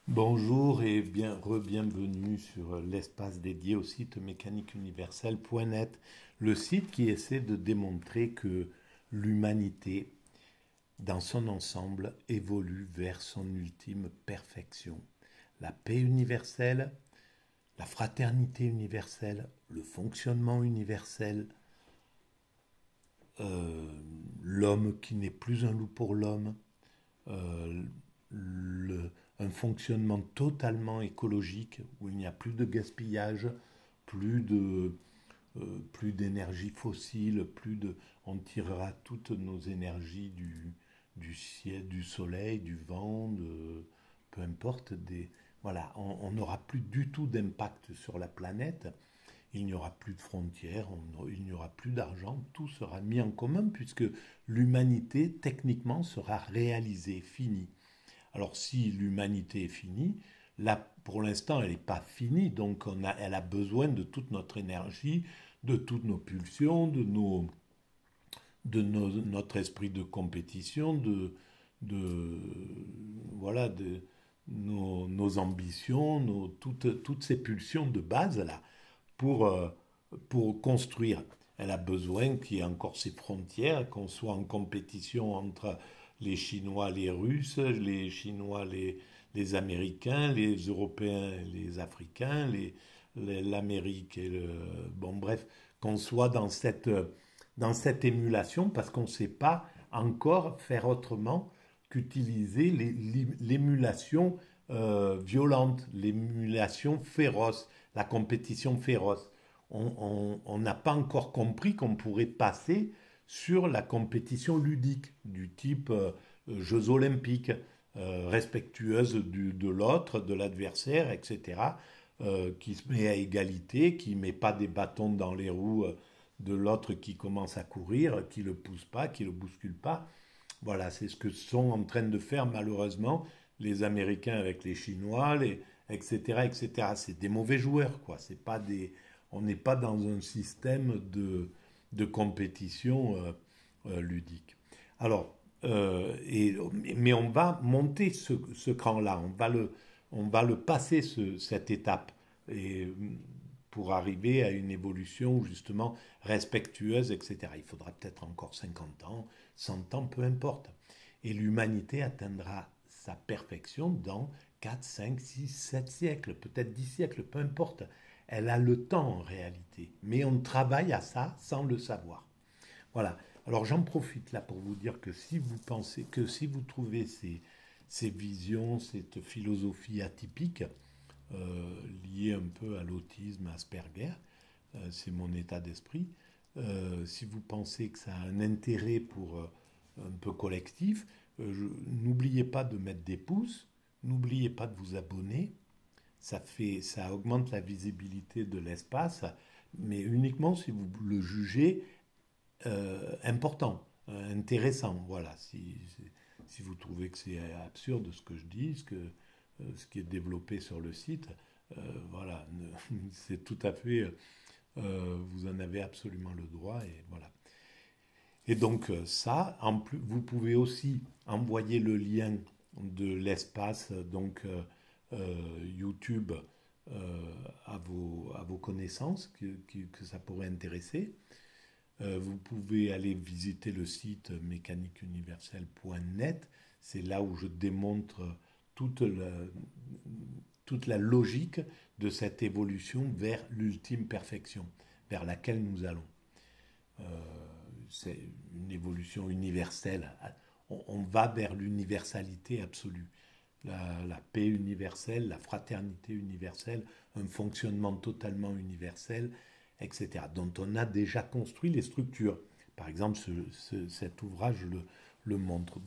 Bonjour et bienvenue sur l'espace dédié au site mécaniqueuniverselle.net, le site qui essaie de démontrer que l'humanité, dans son ensemble, évolue vers son ultime perfection. La paix universelle, la fraternité universelle, le fonctionnement universel, euh, l'homme qui n'est plus un loup pour l'homme, euh, un fonctionnement totalement écologique où il n'y a plus de gaspillage, plus de plus d'énergie fossile, on tirera toutes nos énergies du ciel, du soleil, du vent, peu importe, voilà, on n'aura plus du tout d'impact sur la planète. Il n'y aura plus de frontières, il n'y aura plus d'argent, tout sera mis en commun puisque l'humanité techniquement sera réalisée, finie. Alors si l'humanité est finie, là pour l'instant elle n'est pas finie, donc elle a besoin de toute notre énergie, de toutes nos pulsions, notre esprit de compétition, de voilà, de nos ambitions, toutes ces pulsions de base là pour construire. Elle a besoin qu'il y ait encore ces frontières, qu'on soit en compétition entre les Chinois, les Russes, les Chinois, les Américains, les Européens, les Africains, l'Amérique et le... Bon, bref, qu'on soit dans cette émulation parce qu'on ne sait pas encore faire autrement qu'utiliser l'émulation violente, l'émulation féroce, la compétition féroce. On n'a pas encore compris qu'on pourrait passer sur la compétition ludique du type Jeux olympiques, respectueuse de l'autre, de l'adversaire, etc., qui se met à égalité, qui ne met pas des bâtons dans les roues de l'autre qui commence à courir, qui ne le pousse pas, qui ne le bouscule pas. Voilà, c'est ce que sont en train de faire malheureusement les Américains avec les Chinois, etc., etc. C'est des mauvais joueurs, quoi. C'est pas des, on n'est pas dans un système de compétition ludique. Alors, mais on va monter ce cran-là, on va le passer cette étape et, pour arriver à une évolution justement respectueuse, etc. Il faudra peut-être encore 50 ans, 100 ans, peu importe. Et l'humanité atteindra sa perfection dans 4, 5, 6, 7 siècles, peut-être 10 siècles, peu importe. Elle a le temps en réalité, mais on travaille à ça sans le savoir. Voilà. Alors j'en profite là pour vous dire que si vous pensez, que si vous trouvez ces visions, cette philosophie atypique, liée un peu à l'autisme, Asperger, c'est mon état d'esprit, si vous pensez que ça a un intérêt pour un peu collectif, n'oubliez pas de mettre des pouces, n'oubliez pas de vous abonner, ça augmente la visibilité de l'espace, mais uniquement si vous le jugez important, intéressant. Voilà, si vous trouvez que c'est absurde ce que je dis, ce qui est développé sur le site, voilà, c'est tout à fait, vous en avez absolument le droit et voilà. Et donc ça, en plus, vous pouvez aussi envoyer le lien de l'espace, donc YouTube, à vos connaissances que ça pourrait intéresser. Vous pouvez aller visiter le site mécaniqueuniverselle.net. C'est là où je démontre toute la, toute la logique de cette évolution vers l'ultime perfection, vers laquelle nous allons. Euh, c'est une évolution universelle. On va vers l'universalité absolue. La paix universelle, la fraternité universelle, un fonctionnement totalement universel, etc., dont on a déjà construit les structures. Par exemple, cet ouvrage le montre.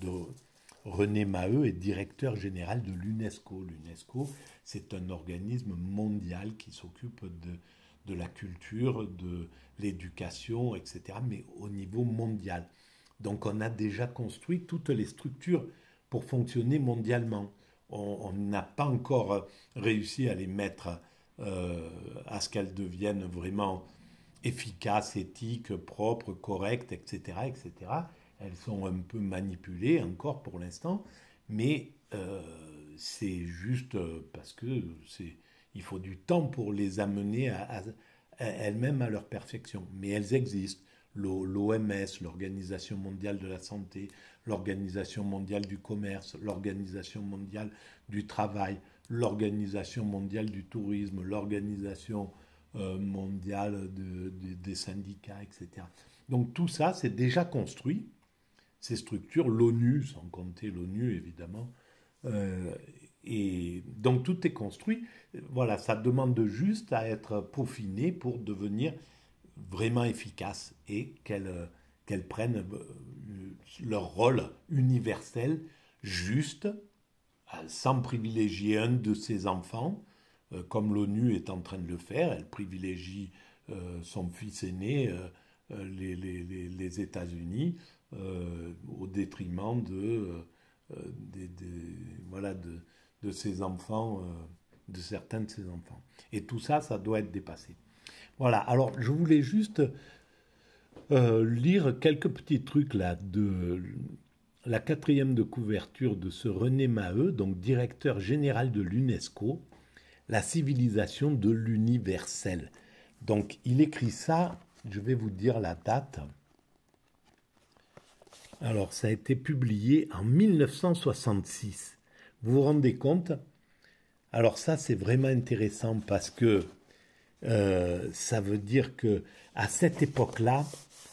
René Maheu est directeur général de l'UNESCO. L'UNESCO, c'est un organisme mondial qui s'occupe de la culture, de l'éducation, etc., mais au niveau mondial. Donc on a déjà construit toutes les structures pour fonctionner mondialement. On n'a pas encore réussi à les mettre à ce qu'elles deviennent vraiment efficaces, éthiques, propres, correctes, etc., etc. Elles sont un peu manipulées encore pour l'instant, mais c'est juste parce que il faut du temps pour les amener elles-mêmes à leur perfection. Mais elles existent. L'OMS, l'Organisation mondiale de la santé, l'Organisation mondiale du commerce, l'Organisation mondiale du travail, l'Organisation mondiale du tourisme, l'Organisation mondiale des syndicats, etc. Donc tout ça, c'est déjà construit. Ces structures, l'ONU, sans compter l'ONU évidemment, euh, et donc tout est construit. Voilà, ça demande juste à être peaufiné pour devenir vraiment efficaces et qu'elles prennent leur rôle universel, juste, sans privilégier un de ses enfants, comme l'ONU est en train de le faire. Elle privilégie son fils aîné, les États-Unis, au détriment voilà, de ses enfants, de certains de ses enfants. Et tout ça, ça doit être dépassé. Voilà, alors je voulais juste lire quelques petits trucs là de la quatrième de couverture de ce René Maheu, donc directeur général de l'UNESCO, la civilisation de l'universel. Donc il écrit ça, je vais vous dire la date. Alors ça a été publié en 1966. Vous vous rendez compte? Alors ça c'est vraiment intéressant parce que ça veut dire que à cette époque-là,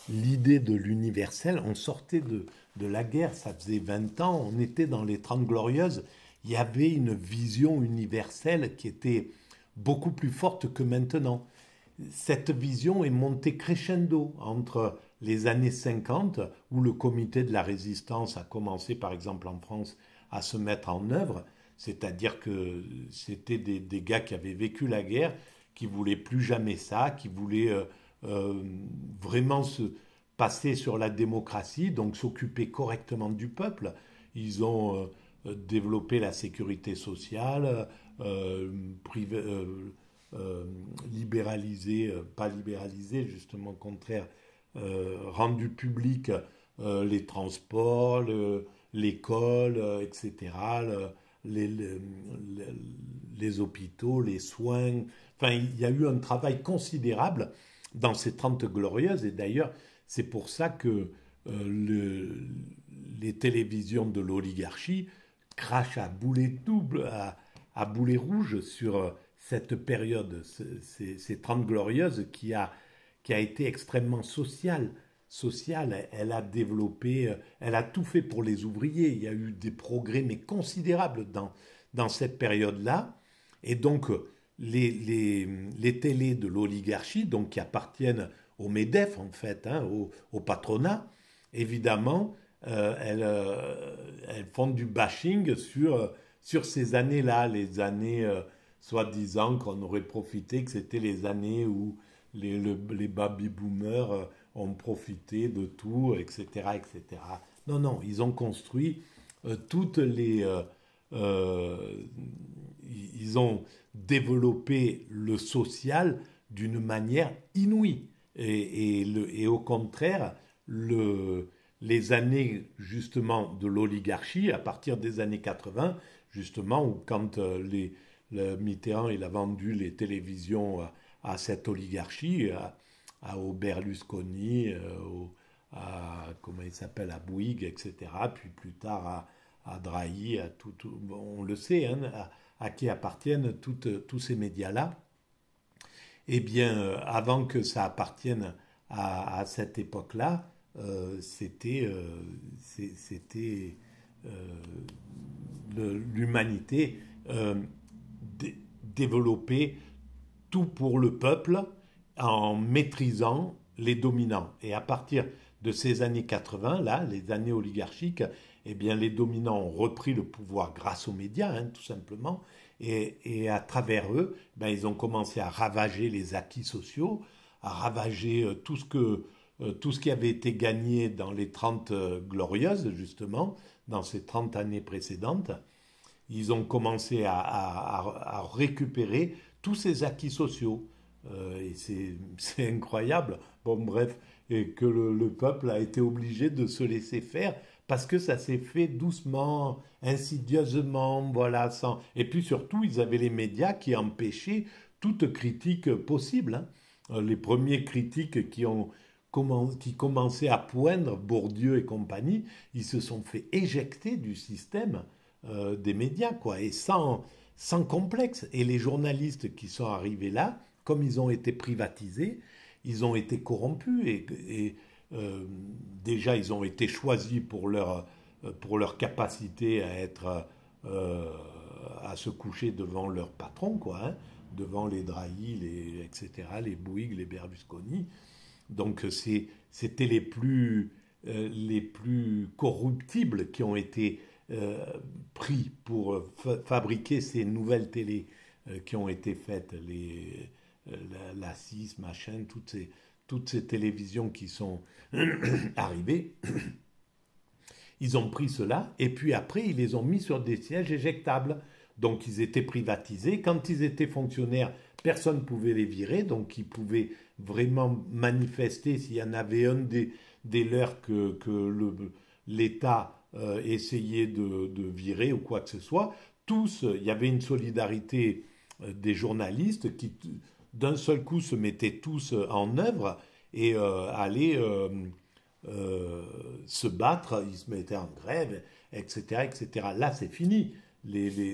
l'idée de l'universel, on sortait de la guerre, ça faisait 20 ans, on était dans les 30 glorieuses, il y avait une vision universelle qui était beaucoup plus forte que maintenant. Cette vision est montée crescendo entre les années 50, où le comité de la résistance a commencé, par exemple en France, à se mettre en œuvre, c'est-à-dire que c'était des gars qui avaient vécu la guerre, qui voulaient plus jamais ça, qui voulaient vraiment se passer sur la démocratie, donc s'occuper correctement du peuple. Ils ont développé la sécurité sociale, privé, libéralisé, pas libéralisé, justement au contraire, rendu public les transports, l'école, etc., les, les, les hôpitaux, les soins. Enfin, il y a eu un travail considérable dans ces 30 glorieuses. Et d'ailleurs, c'est pour ça que les télévisions de l'oligarchie crachent à boulet double, à boulet rouge sur cette période, ces 30 glorieuses qui a été extrêmement sociale. Elle a développé, elle a tout fait pour les ouvriers. Il y a eu des progrès, mais considérables dans cette période-là. Et donc, les télés de l'oligarchie, donc qui appartiennent au MEDEF, en fait, hein, au patronat, évidemment, elles font du bashing sur ces années-là, les années soi-disant qu'on aurait profité, que c'était les années où les baby-boomers ont profité de tout, etc., etc. Non, non, ils ont construit toutes les... ils ont développé le social d'une manière inouïe. Et au contraire, les années justement de l'oligarchie, à partir des années 80, justement, où quand le Mitterrand il a vendu les télévisions à cette oligarchie, au Berlusconi, comment il s'appelle, à Bouygues, etc., puis plus tard à Drahi, on le sait, hein, à qui appartiennent tous ces médias-là. Eh bien, avant que ça appartienne à cette époque-là, c'était l'humanité développer tout pour le peuple en maîtrisant les dominants. Et à partir de ces années 80, là, les années oligarchiques, eh bien, les dominants ont repris le pouvoir grâce aux médias, hein, tout simplement, et à travers eux, ben, ils ont commencé à ravager les acquis sociaux, à ravager tout ce qui avait été gagné dans les 30 glorieuses, justement, dans ces 30 années précédentes. Ils ont commencé à récupérer tous ces acquis sociaux. Et c'est incroyable. Bon, bref, et que le peuple a été obligé de se laisser faire parce que ça s'est fait doucement, insidieusement, voilà, sans... Et puis surtout, ils avaient les médias qui empêchaient toute critique possible, hein. Les premiers critiques qui commençaient à poindre, Bourdieu et compagnie, ils se sont fait éjecter du système des médias, quoi, et sans complexe. Et les journalistes qui sont arrivés là, comme ils ont été privatisés, ils ont été corrompus et déjà ils ont été choisis pour leur capacité à être à se coucher devant leur patron, quoi, hein, devant les Drahi, etc., les Bouygues, les Berlusconi. Donc c'était les plus corruptibles qui ont été pris pour fabriquer ces nouvelles télés qui ont été faites, la 6, machin, toutes ces télévisions qui sont arrivées. Ils ont pris cela et puis après ils les ont mis sur des sièges éjectables. Donc ils étaient privatisés. Quand ils étaient fonctionnaires, personne ne pouvait les virer. Donc ils pouvaient vraiment manifester s'il y en avait un des leurs que l'État essayait de virer ou quoi que ce soit. Tous, il y avait une solidarité des journalistes qui d'un seul coup se mettaient tous en œuvre et allaient se battre, ils se mettaient en grève, etc. etc. Là, c'est fini.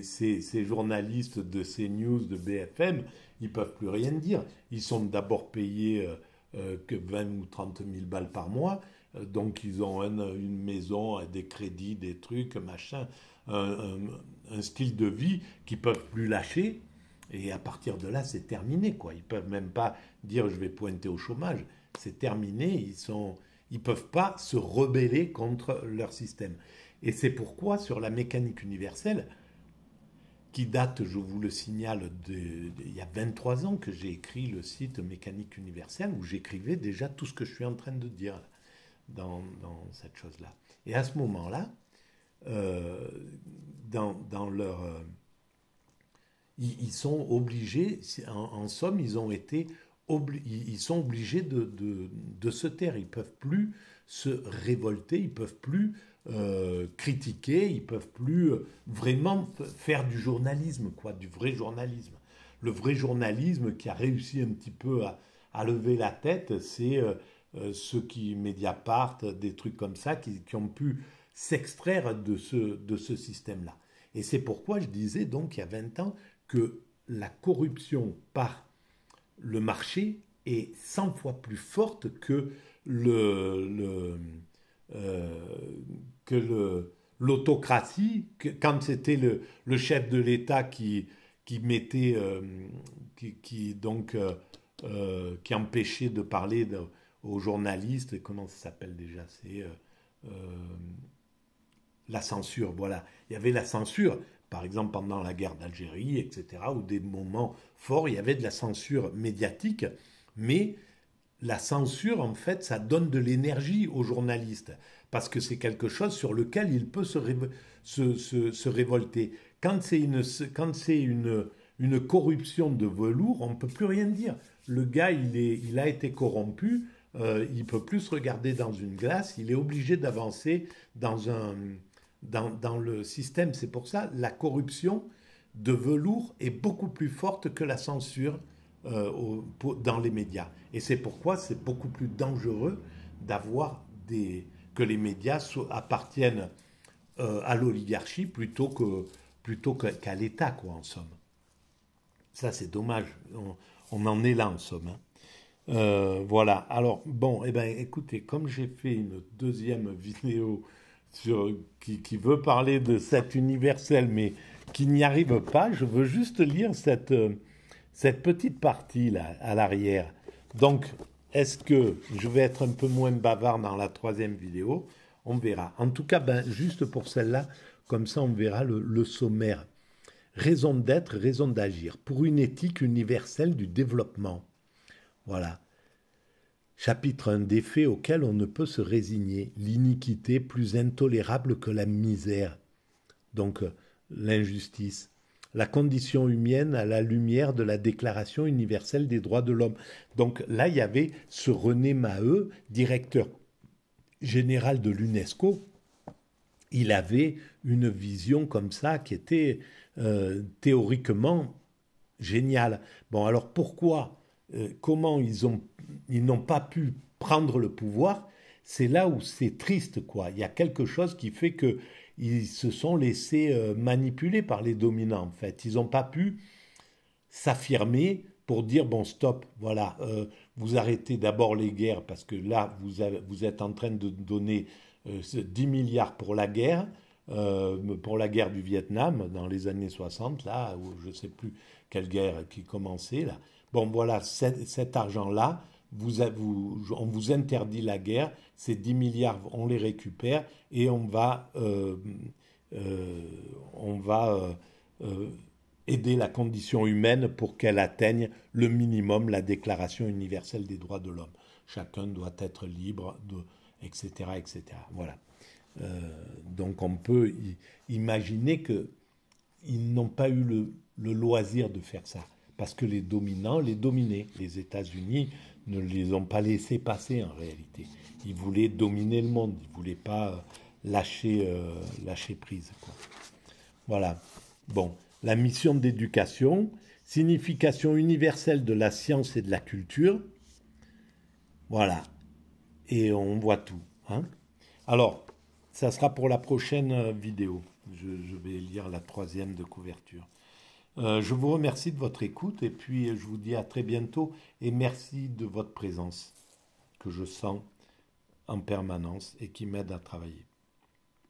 Ces journalistes de CNews, de BFM, ils ne peuvent plus rien dire. Ils sont d'abord payés que 20 ou 30 000 balles par mois. Donc, ils ont une maison, des crédits, des trucs, machin, un style de vie qu'ils ne peuvent plus lâcher. Et à partir de là, c'est terminé, quoi. Ils ne peuvent même pas dire je vais pointer au chômage. C'est terminé. Ils peuvent pas se rebeller contre leur système. Et c'est pourquoi, sur la mécanique universelle, qui date, je vous le signale, il y a 23 ans que j'ai écrit le site Mécanique universelle, où j'écrivais déjà tout ce que je suis en train de dire dans cette chose-là. Et à ce moment-là, dans leur... ils sont obligés, en somme, ils sont obligés de se taire. Ils ne peuvent plus se révolter, ils ne peuvent plus critiquer, ils ne peuvent plus vraiment faire du journalisme, quoi, du vrai journalisme. Le vrai journalisme qui a réussi un petit peu à lever la tête, c'est ceux qui, Mediapart, des trucs comme ça, qui ont pu s'extraire de ce système-là. Et c'est pourquoi je disais donc il y a 20 ans que la corruption par le marché est 100 fois plus forte que l'autocratie, quand c'était le chef de l'État qui mettait, qui empêchait de parler aux journalistes. Comment ça s'appelle déjà? C'est la censure, voilà. Il y avait la censure, par exemple pendant la guerre d'Algérie, etc., ou des moments forts, il y avait de la censure médiatique, mais la censure, en fait, ça donne de l'énergie aux journalistes, parce que c'est quelque chose sur lequel il peut se révolter. Quand c'est une corruption de velours, on ne peut plus rien dire. Le gars, il a été corrompu, il ne peut plus se regarder dans une glace, il est obligé d'avancer dans le système. C'est pour ça la corruption de velours est beaucoup plus forte que la censure dans les médias. Et c'est pourquoi c'est beaucoup plus dangereux que les médias appartiennent à l'oligarchie plutôt qu'à l'État, quoi, en somme. Ça, c'est dommage. On en est là, en somme, hein. Voilà. Alors, bon, eh ben, écoutez, comme j'ai fait une deuxième vidéo qui veut parler de cet universel, mais qui n'y arrive pas, je veux juste lire cette petite partie-là, à l'arrière. Donc, est-ce que je vais être un peu moins bavard dans la troisième vidéo? On verra. En tout cas, ben, juste pour celle-là, comme ça, on verra le sommaire. Raison d'être, raison d'agir, pour une éthique universelle du développement. Voilà. Chapitre 1, des faits auxquels on ne peut se résigner, l'iniquité plus intolérable que la misère, donc l'injustice, la condition humaine à la lumière de la Déclaration universelle des droits de l'homme. Donc là, il y avait ce René Maheu, directeur général de l'UNESCO, il avait une vision comme ça qui était théoriquement géniale. Bon, alors pourquoi, comment ils n'ont pas pu prendre le pouvoir? C'est là où c'est triste, quoi. Il y a quelque chose qui fait que ils se sont laissés manipuler par les dominants, en fait. Ils n'ont pas pu s'affirmer pour dire bon stop, voilà, vous arrêtez d'abord les guerres parce que là vous êtes en train de donner 10 milliards pour la guerre du Vietnam dans les années 60, là, où je ne sais plus quelle guerre qui commençait, là. Bon, voilà, cet argent-là, on vous interdit la guerre, ces 10 milliards, on les récupère et euh, on va euh, aider la condition humaine pour qu'elle atteigne le minimum, la Déclaration universelle des droits de l'homme. Chacun doit être libre, etc., etc. Voilà. Donc on peut imaginer qu'ils n'ont pas eu le loisir de faire ça, parce que les dominants les dominaient. Les États-Unis ne les ont pas laissés passer en réalité. Ils voulaient dominer le monde, ils ne voulaient pas lâcher prise, quoi. Voilà. Bon, la mission d'éducation, signification universelle de la science et de la culture. Voilà. Et on voit tout, hein. Alors, ça sera pour la prochaine vidéo. Je vais lire la troisième de couverture. Je vous remercie de votre écoute et puis je vous dis à très bientôt et merci de votre présence que je sens en permanence et qui m'aide à travailler.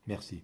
Merci.